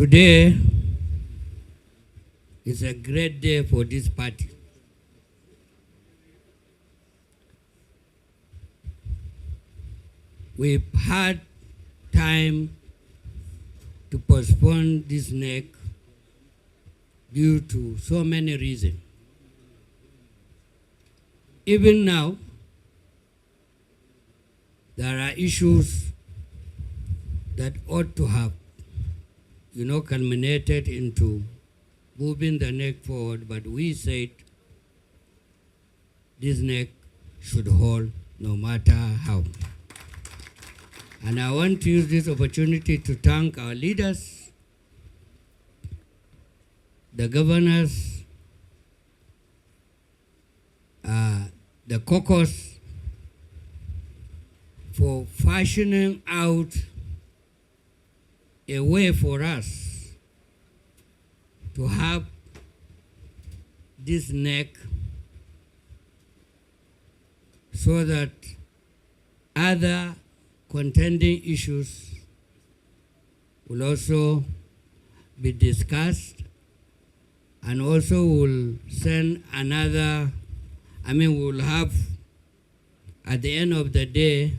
Today is a great day for this party. We've had time to postpone this neck due to so many reasons. Even now, there are issues that ought to have, culminated into moving the neck forward, but we said this neck should hold no matter how. And I want to use this opportunity to thank our leaders, the governors, the caucus, for fashioning out a way for us to have this neck so that other contending issues will also be discussed, and also will send another, we'll have at the end of the day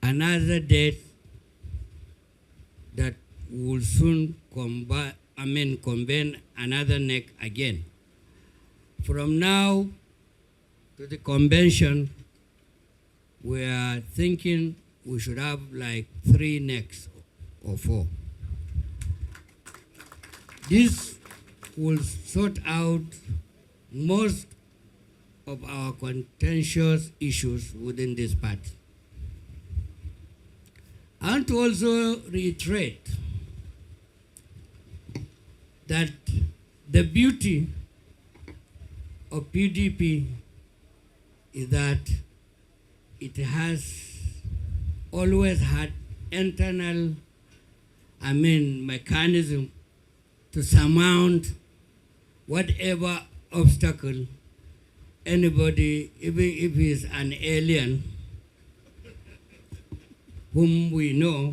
another date that will soon convene another neck again. From now to the convention, we are thinking we should have like 3 necks or 4. This will sort out most of our contentious issues within this party. I want to also reiterate that the beauty of PDP is that it has always had internal, mechanism to surmount whatever obstacle anybody, even if he's an alien, whom we know,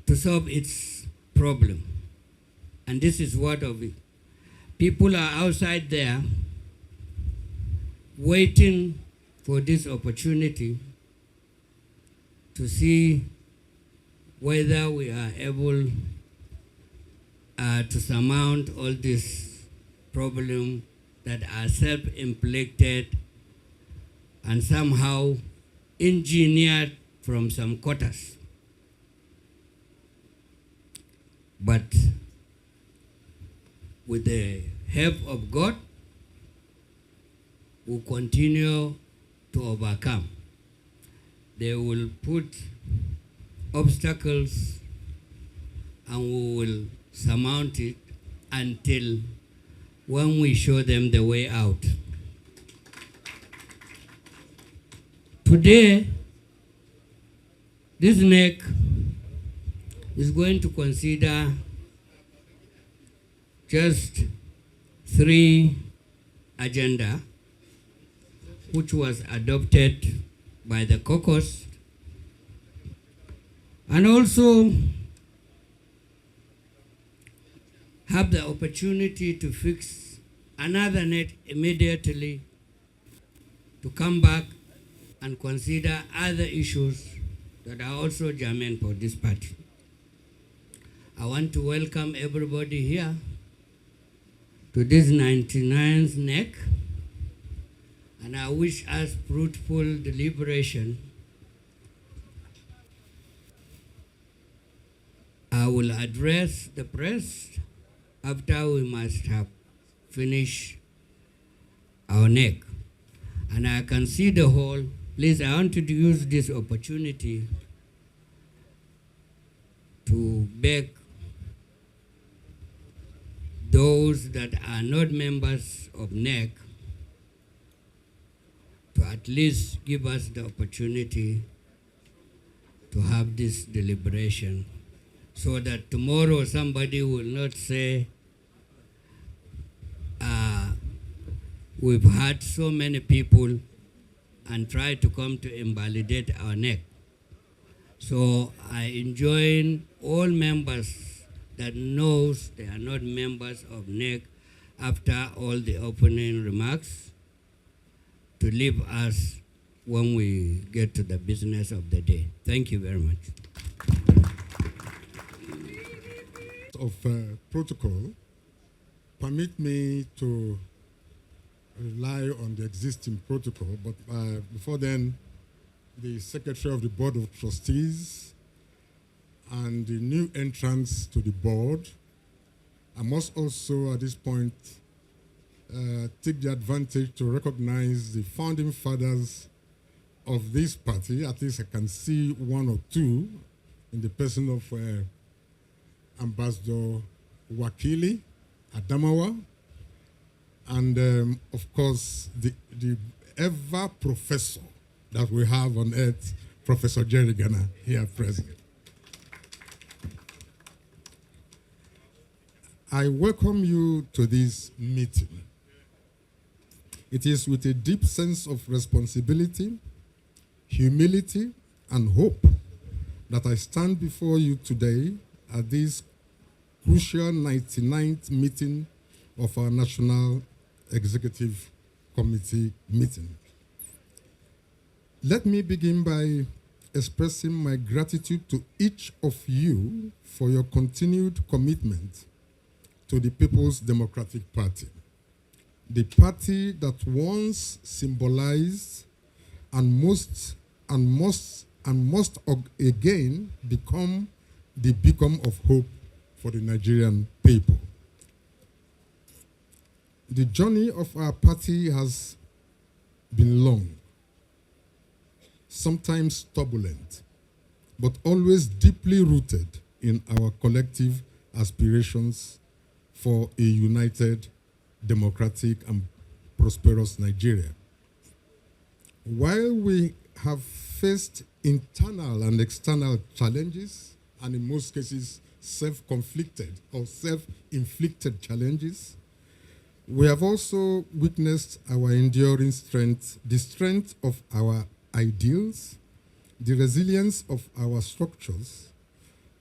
to solve its problem. And this is what of it. People are outside there waiting for this opportunity to see whether we are able to surmount all these problems that are self-inflicted and somehow engineered from some quarters. But with the help of God, we'll continue to overcome. They will put obstacles and we will surmount it until when we show them the way out. Today, this neck is going to consider just 3 agenda, which was adopted by the caucus, and also have the opportunity to fix another net immediately, to come back and consider other issues that are also germane for this party. I want to welcome everybody here to this 99th neck, and I wish us fruitful deliberation. I will address the press after we must have finished our neck. And I can see the whole. Please, I want to use this opportunity to beg those that are not members of NEC to at least give us the opportunity to have this deliberation, so that tomorrow somebody will not say, we've had so many people and try to come to invalidate our neck. So I enjoin all members that knows they are not members of NEC after all the opening remarks to leave us when we get to the business of the day. Thank you very much. Of protocol, permit me to rely on the existing protocol, but before then, the Secretary of the Board of Trustees and the new entrants to the board, I must also at this point take the advantage to recognize the founding fathers of this party. At least I can see one or two in the person of Ambassador Wakili Adamawa, and of course the ever professor that we have on earth, Professor Jerry Ghana, here present. I welcome you to this meeting. It is with a deep sense of responsibility, humility, and hope that I stand before you today at this crucial 99th meeting of our National Executive Committee meeting. Let me begin by expressing my gratitude to each of you for your continued commitment to the People's Democratic Party, the party that once symbolized and must again become the beacon of hope for the Nigerian people. The journey of our party has been long, sometimes turbulent, but always deeply rooted in our collective aspirations for a united, democratic, and prosperous Nigeria. While we have faced internal and external challenges, and in most cases self-conflicted or self-inflicted challenges, we have also witnessed our enduring strength, the strength of our ideals, the resilience of our structures,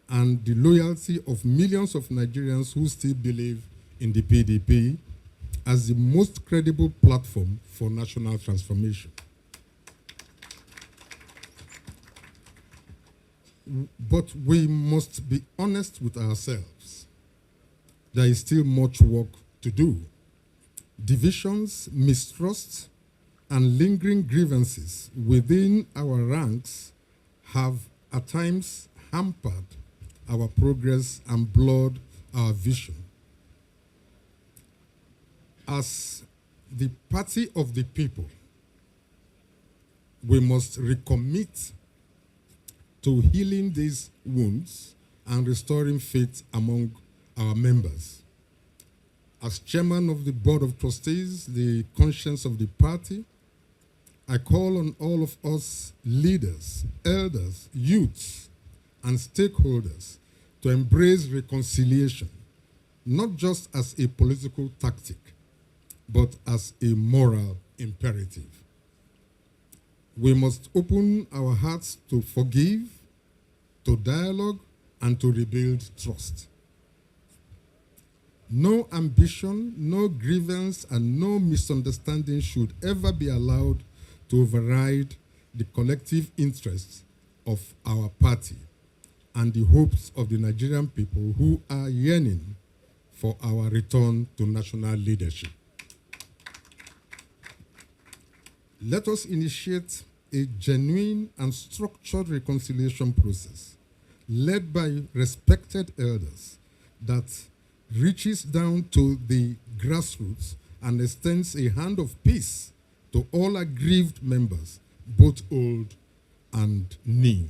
and the loyalty of millions of Nigerians who still believe in the PDP as the most credible platform for national transformation. But we must be honest with ourselves. There is still much work to do. Divisions, mistrust, and lingering grievances within our ranks have at times hampered our progress and blurred our vision. As the party of the people, we must recommit to healing these wounds and restoring faith among our members. As chairman of the Board of Trustees, the conscience of the party, I call on all of us leaders, elders, youths, and stakeholders to embrace reconciliation, not just as a political tactic, but as a moral imperative. We must open our hearts to forgive, to dialogue, and to rebuild trust. No ambition, no grievance, and no misunderstanding should ever be allowed to override the collective interests of our party and the hopes of the Nigerian people who are yearning for our return to national leadership. Let us initiate a genuine and structured reconciliation process led by respected elders that reaches down to the grassroots and extends a hand of peace to all aggrieved members, both old and new.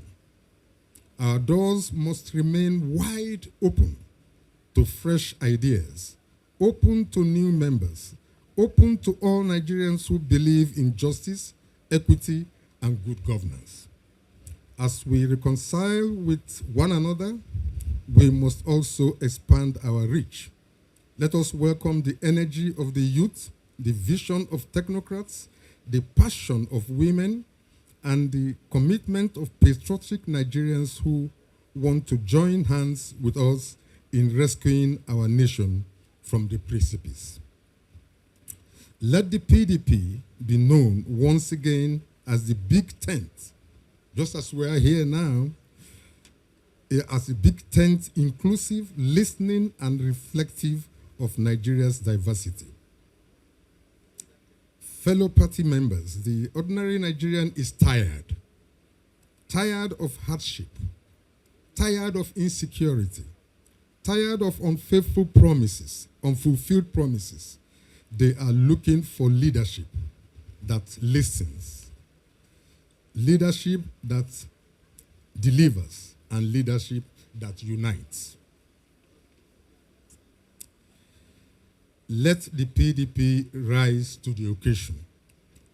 Our doors must remain wide open to fresh ideas, open to new members, open to all Nigerians who believe in justice, equity, and good governance. As we reconcile with one another, we must also expand our reach. Let us welcome the energy of the youth, the vision of technocrats, the passion of women, and the commitment of patriotic Nigerians who want to join hands with us in rescuing our nation from the precipice. Let the PDP be known once again as the big tent, just as we are here now, as a big tent, inclusive, listening, and reflective of Nigeria's diversity. Fellow party members, the ordinary Nigerian is tired of hardship, tired of insecurity, tired of unfaithful promises, unfulfilled promises. They are looking for leadership that listens, leadership that delivers, and leadership that unites. Let the PDP rise to the occasion.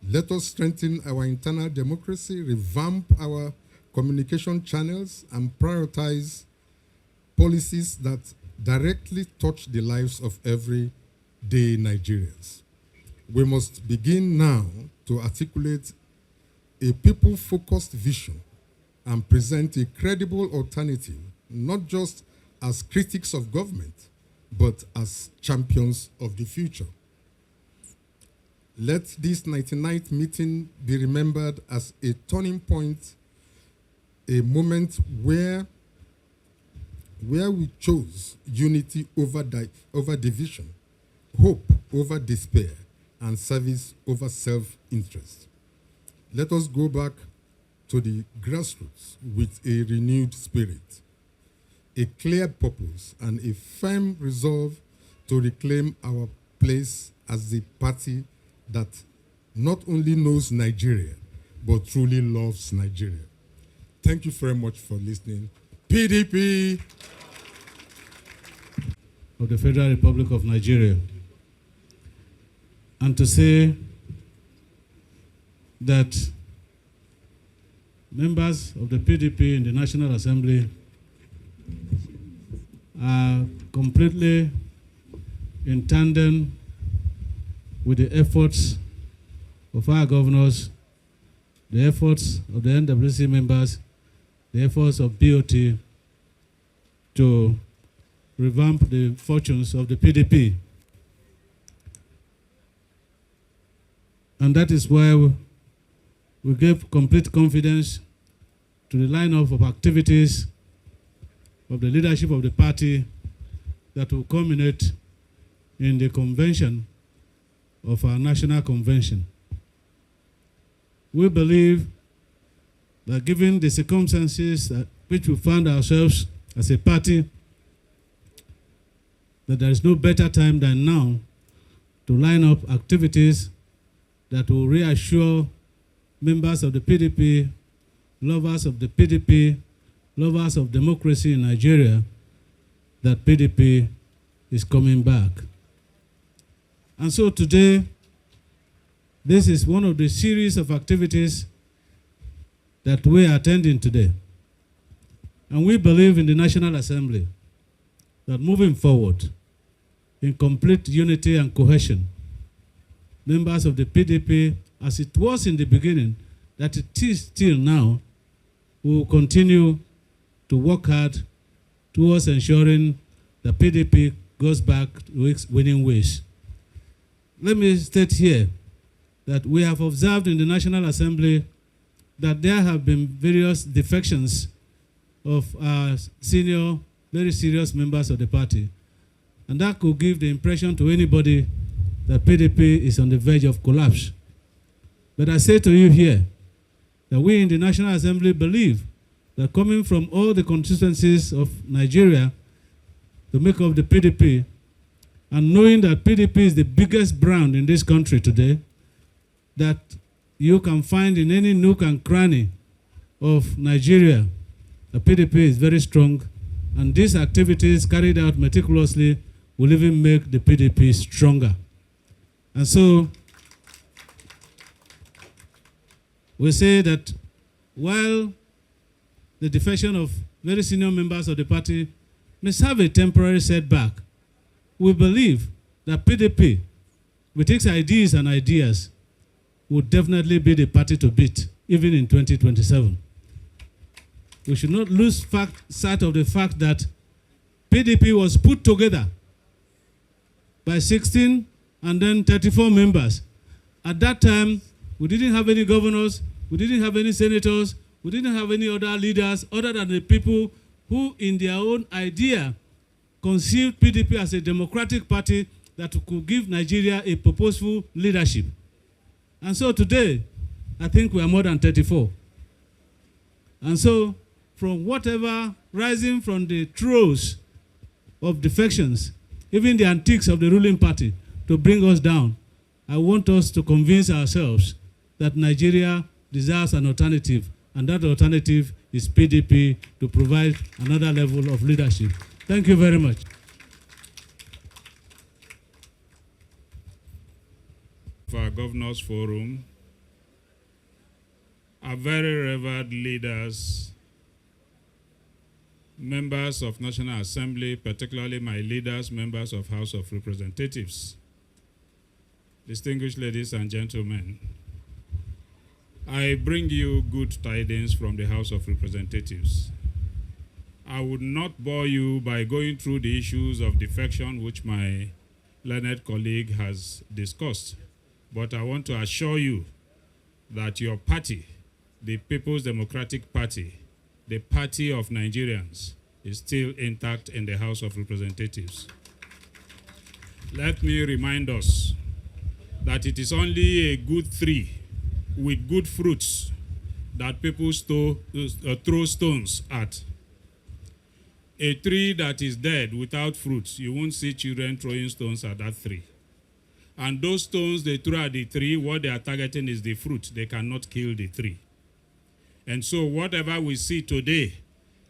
Let us strengthen our internal democracy, revamp our communication channels, and prioritize policies that directly touch the lives of everyday Nigerians. We must begin now to articulate a people-focused vision and present a credible alternative, not just as critics of government, but as champions of the future. Let this 99th meeting be remembered as a turning point, a moment where we chose unity over division, hope over despair, and service over self-interest. Let us go back to the grassroots with a renewed spirit, a clear purpose, and a firm resolve to reclaim our place as the party that not only knows Nigeria, but truly loves Nigeria. Thank you very much for listening. PDP of the Federal Republic of Nigeria. And to say that members of the PDP in the National Assembly are completely in tandem with the efforts of our governors, the efforts of the NWC members, the efforts of BOT to revamp the fortunes of the PDP. And that is why we gave complete confidence to the lineup of activities of the leadership of the party that will culminate in the convention of our national convention. We believe that given the circumstances at which we found ourselves as a party, that there is no better time than now to line up activities that will reassure members of the PDP, lovers of the PDP, lovers of democracy in Nigeria, that PDP is coming back. And so today, this is one of the series of activities that we are attending today. And we believe in the National Assembly that moving forward in complete unity and cohesion, members of the PDP, as it was in the beginning, that it is still now, will continue to work hard towards ensuring the PDP goes back to its winning ways. Let me state here that we have observed in the National Assembly that there have been various defections of our senior, very serious members of the party. And that could give the impression to anybody that PDP is on the verge of collapse. But I say to you here that we in the National Assembly believe that coming from all the constituencies of Nigeria to make up the PDP, and knowing that PDP is the biggest brand in this country today, that you can find in any nook and cranny of Nigeria, the PDP is very strong, and these activities carried out meticulously will even make the PDP stronger. And so, we say that while the defection of very senior members of the party may have a temporary setback, we believe that PDP, with its ideas and ideas, would definitely be the party to beat even in 2027. We should not lose sight of the fact that PDP was put together by 16 and then 34 members. At that time, we didn't have any governors, we didn't have any senators, we didn't have any other leaders other than the people who, in their own idea, conceived PDP as a democratic party that could give Nigeria a purposeful leadership. And so today, I think we are more than 34. And so, from whatever rising from the throes of defections, even the antiques of the ruling party to bring us down, I want us to convince ourselves that Nigeria deserves an alternative, and that alternative is PDP to provide another level of leadership. Thank you very much. For our Governors Forum, our very revered leaders, members of National Assembly, particularly my leaders, members of House of Representatives, distinguished ladies and gentlemen, I bring you good tidings from the House of Representatives. I would not bore you by going through the issues of defection which my learned colleague has discussed, but I want to assure you that your party, the People's Democratic Party, the party of Nigerians, is still intact in the House of Representatives. Let me remind us that it is only a good tree with good fruits that people throw stones at. A tree that is dead without fruits, you won't see children throwing stones at that tree. And those stones they throw at the tree, what they are targeting is the fruit. They cannot kill the tree. And so whatever we see today,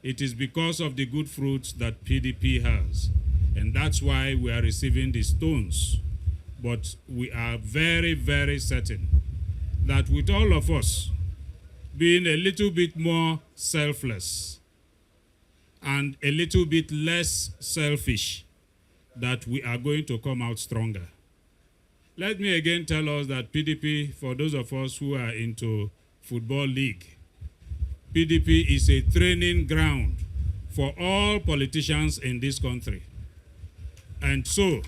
it is because of the good fruits that PDP has. And that's why we are receiving the stones. But we are very, very certain that with all of us being a little bit more selfless and a little bit less selfish, that we are going to come out stronger. Let me again tell us that PDP, for those of us who are into football league, PDP is a training ground for all politicians in this country. And so,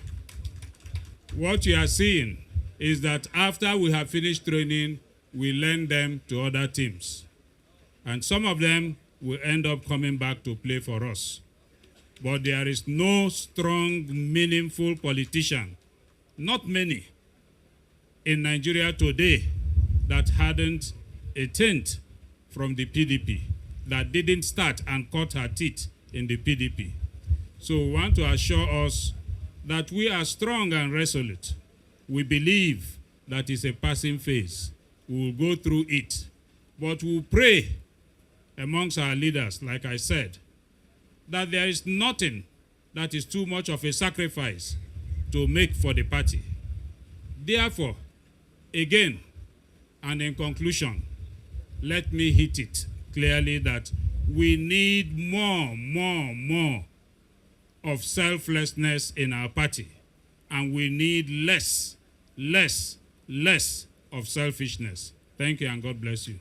what you are seeing is that after we have finished training, we lend them to other teams. And some of them will end up coming back to play for us. But there is no strong, meaningful politician, not many, in Nigeria today that hadn't a tent from the PDP, that didn't start and cut her teeth in the PDP. So we want to assure us that we are strong and resolute. We believe that is a passing phase. We will go through it. But we will pray amongst our leaders, like I said, that there is nothing that is too much of a sacrifice to make for the party. Therefore, again, and in conclusion, let me hit it clearly that we need more of selflessness in our party. And we need less of selfishness. Thank you and God bless you.